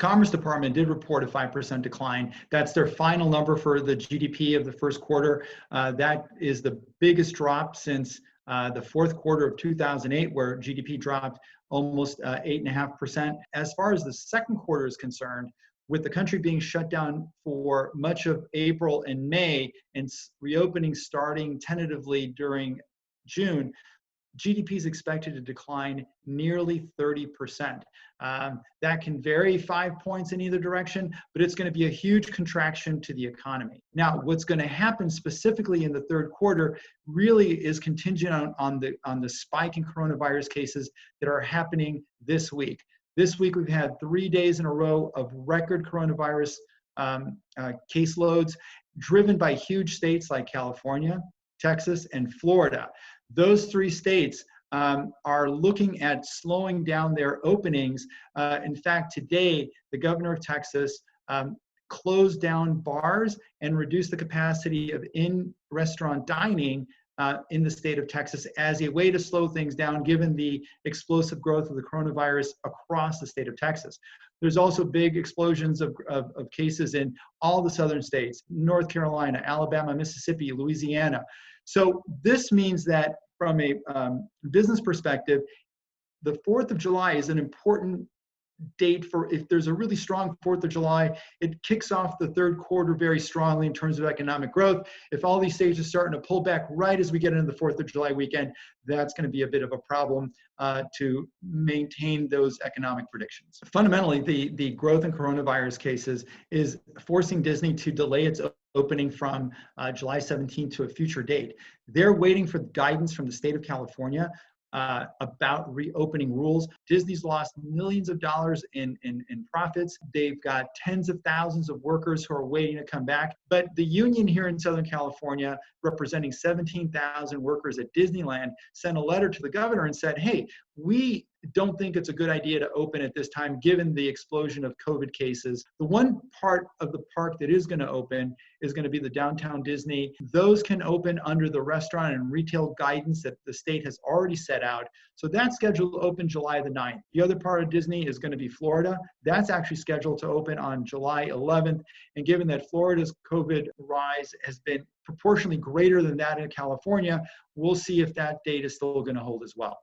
Commerce Department did report a 5% decline. That's their final number for the GDP of the first quarter. That is the biggest drop since the fourth quarter of 2008, where GDP dropped almost 8.5%. As far as the second quarter is concerned, with the country being shut down for much of April and May and reopening starting tentatively during June, GDP is expected to decline nearly 30%. That can vary 5 points in either direction, but it's going to be a huge contraction to the economy. Now, what's going to happen specifically in the third quarter really is contingent on the spike in coronavirus cases that are happening this week. This week, we've had 3 days in a row of record coronavirus caseloads driven by huge states like California, Texas, and Florida. Those 3 states are looking at slowing down their openings. In fact, today, the governor of Texas closed down bars and reduced the capacity of in-restaurant dining in the state of Texas as a way to slow things down, given the explosive growth of the coronavirus across the state of Texas. There's also big explosions of cases in all the southern states, North Carolina, Alabama, Mississippi, Louisiana. So this means that from a business perspective, the 4th of July is an important date for, if there's a really strong 4th of July, it kicks off the third quarter very strongly in terms of economic growth. If all these states are starting to pull back right as we get into the 4th of July weekend, that's going to be a bit of a problem to maintain those economic predictions. Fundamentally, the growth in coronavirus cases is forcing Disney to delay its opening from July 17th to a future date. They're waiting for guidance from the state of California about reopening rules. Disney's lost millions of dollars in profits. They've got tens of thousands of workers who are waiting to come back. But the union here in Southern California, representing 17,000 workers at Disneyland, sent a letter to the governor and said, hey, we don't think it's a good idea to open at this time, given the explosion of COVID cases. The one part of the park that is going to open is going to be the downtown Disney. Those can open under the restaurant and retail guidance that the state has already set out. So that's scheduled to open July the 9th. The other part of Disney is going to be Florida. That's actually scheduled to open on July 11th. And given that Florida's COVID rise has been proportionally greater than that in California, we'll see if that date is still going to hold as well.